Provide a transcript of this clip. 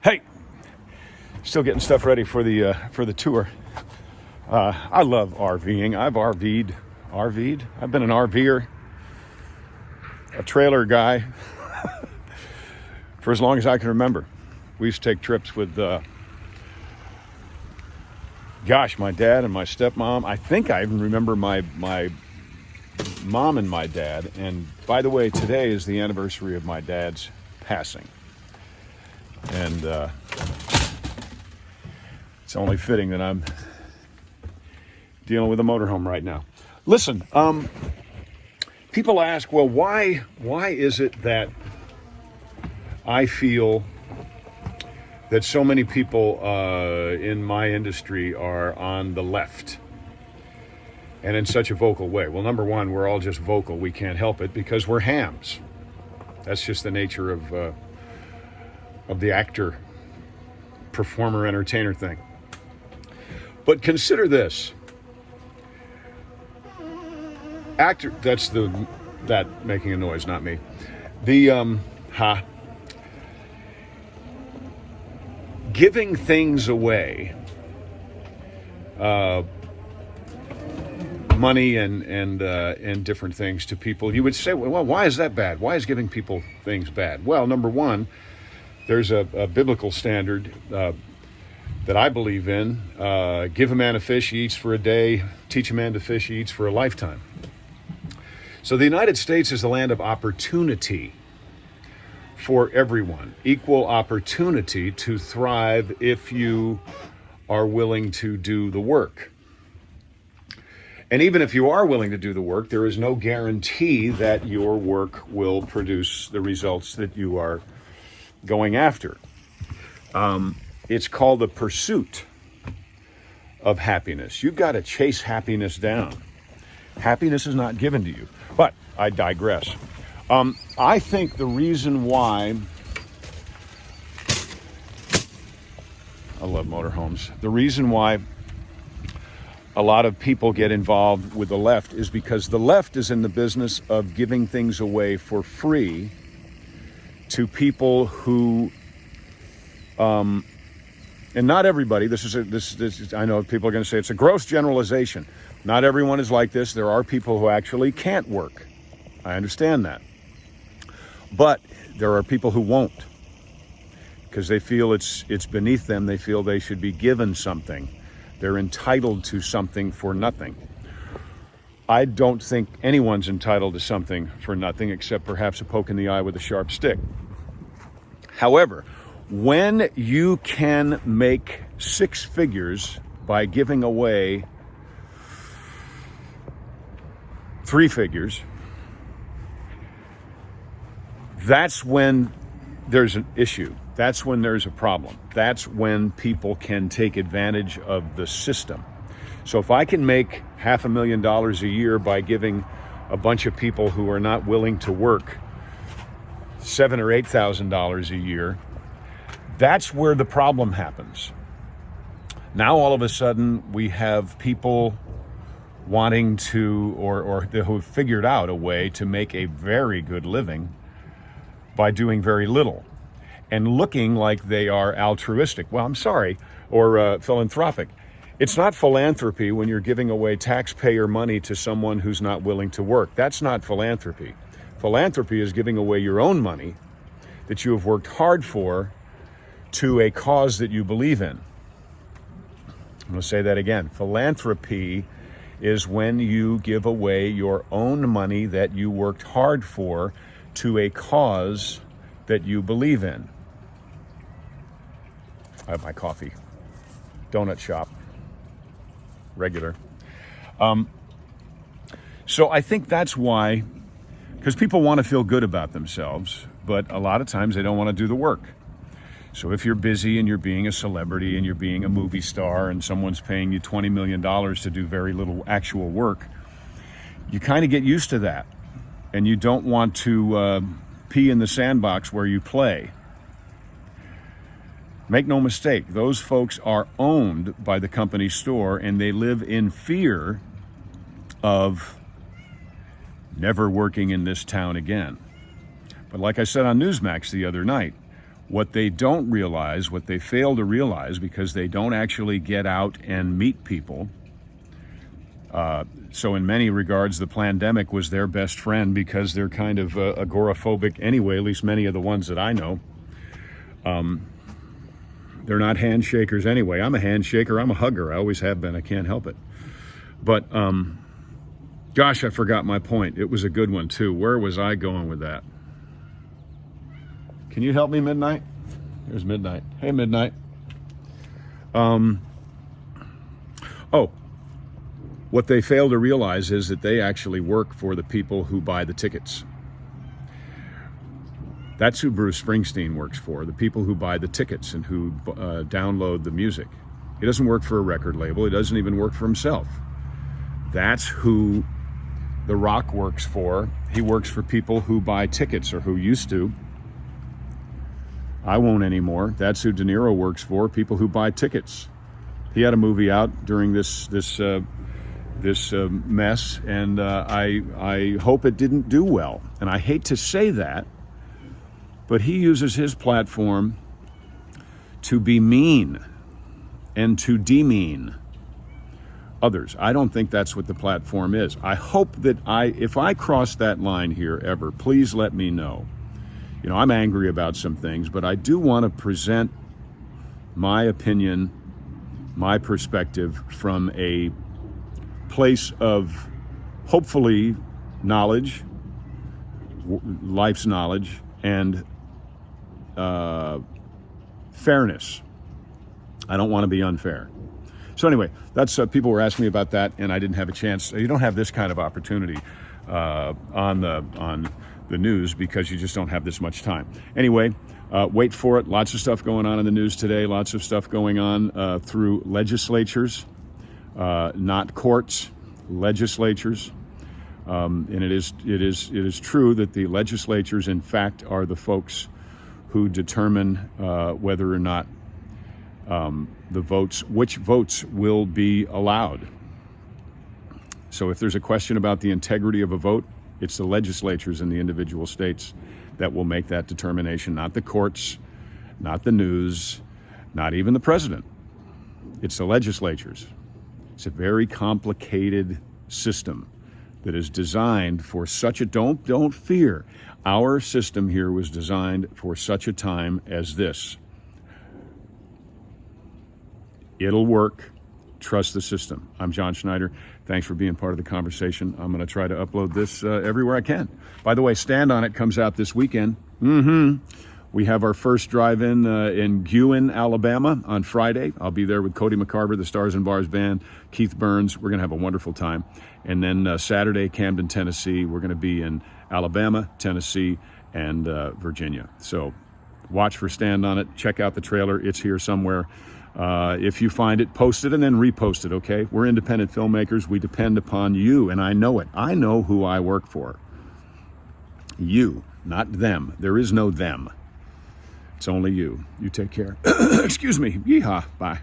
Hey, still getting stuff ready for the tour. I love RVing. I've RV'd. I've been an RVer, a trailer guy for as long as I can remember. We used to take trips with, my dad and my stepmom. I think I even remember my mom and my dad. And by the way, today is the anniversary of my dad's passing. And it's only fitting that I'm dealing with a motorhome right now. Listen, people ask, well, why is it that I feel that so many people in my industry are on the left and in such a vocal way? Well, number one, we're all just vocal. We can't help it because we're hams. That's just the nature of the actor, performer, entertainer thing. But consider this. Actor, that making a noise, not me. Giving things away, money and different things to people. You would say, well, why is that bad? Why is giving people things bad? Well, number one, there's a biblical standard that I believe in. Give a man a fish, he eats for a day. Teach a man to fish, he eats for a lifetime. So the United States is the land of opportunity for everyone. Equal opportunity to thrive if you are willing to do the work. And even if you are willing to do the work, there is no guarantee that your work will produce the results that you are going after. It's called the pursuit of happiness. You've got to chase happiness down. Happiness is not given to you. But I digress. I think the reason why I love motorhomes. The reason why a lot of people get involved with the left is because the left is in the business of giving things away for free to people who, and not everybody. This is. I know people are going to say it's a gross generalization. Not everyone is like this. There are people who actually can't work. I understand that, but there are people who won't because they feel it's beneath them. They feel they should be given something. They're entitled to something for nothing. I don't think anyone's entitled to something for nothing except perhaps a poke in the eye with a sharp stick. However, when you can make six figures by giving away three figures, that's when there's an issue. That's when there's a problem. That's when people can take advantage of the system. So if I can make $500,000 a year by giving a bunch of people who are not willing to work $7,000 or $8,000 a year, that's where the problem happens. Now all of a sudden we have people wanting to, or who have figured out a way to make a very good living by doing very little and looking like they are altruistic. Well, I'm sorry, or philanthropic. It's not philanthropy when you're giving away taxpayer money to someone who's not willing to work. That's not philanthropy. Philanthropy is giving away your own money that you have worked hard for to a cause that you believe in. I'm going to say that again. Philanthropy is when you give away your own money that you worked hard for to a cause that you believe in. I have my coffee. Donut shop. Regular. So I think that's why, because people want to feel good about themselves, but a lot of times they don't want to do the work. So if you're busy and you're being a celebrity and you're being a movie star and someone's paying you $20 million to do very little actual work, you kind of get used to that. And you don't want to pee in the sandbox where you play. Make no mistake, those folks are owned by the company store and they live in fear of never working in this town again. But like I said on Newsmax the other night, What they don't realize, what they fail to realize, because they don't actually get out and meet people. So in many regards, the pandemic was their best friend because they're kind of agoraphobic anyway, at least many of the ones that I know. They're not handshakers anyway. I'm a handshaker. I'm a hugger. I always have been. I can't help it. But gosh, I forgot my point. It was a good one too. Where was I going with that? Can you help me, Midnight? There's Midnight. Hey, Midnight. What they fail to realize is that they actually work for the people who buy the tickets. That's who Bruce Springsteen works for, the people who buy the tickets and who download the music. He doesn't work for a record label. He doesn't even work for himself. That's who The Rock works for. He works for people who buy tickets, or who used to. I won't anymore. That's who De Niro works for, people who buy tickets. He had a movie out during this mess, and I hope it didn't do well. And I hate to say that, but he uses his platform to be mean and to demean others. I don't think that's what the platform is. I hope that if I cross that line here ever, please let me know. You know, I'm angry about some things, but I do want to present my opinion, my perspective from a place of hopefully knowledge, life's knowledge, and fairness. I don't want to be unfair. So anyway, that's people were asking me about that, and I didn't have a chance. You don't have this kind of opportunity on the news because you just don't have this much time. Anyway, wait for it. Lots of stuff going on in the news today. Lots of stuff going on through legislatures, not courts, legislatures. And it is true that the legislatures, in fact, are the folks who determine whether or not which votes will be allowed. So if there's a question about the integrity of a vote, it's the legislatures in the individual states that will make that determination, not the courts, not the news, not even the president. It's the legislatures. It's a very complicated system that is designed for such a, don't fear. Our system here was designed for such a time as this. It'll work. Trust the system. I'm John Schneider. Thanks for being part of the conversation. I'm going to try to upload this everywhere I can. By the way, Stand On It comes out this weekend. We have our first drive-in in Guin, Alabama on Friday. I'll be there with Cody McCarver, the Stars and Bars Band, Keith Burns. We're going to have a wonderful time. And then Saturday, Camden, Tennessee. We're going to be in Alabama, Tennessee, and Virginia. So watch for Stand On It. Check out the trailer. It's here somewhere. If you find it, post it and then repost it, okay? We're independent filmmakers. We depend upon you, and I know it. I know who I work for. You, not them. There is no them. It's only you. You take care. Excuse me. Yeehaw. Bye.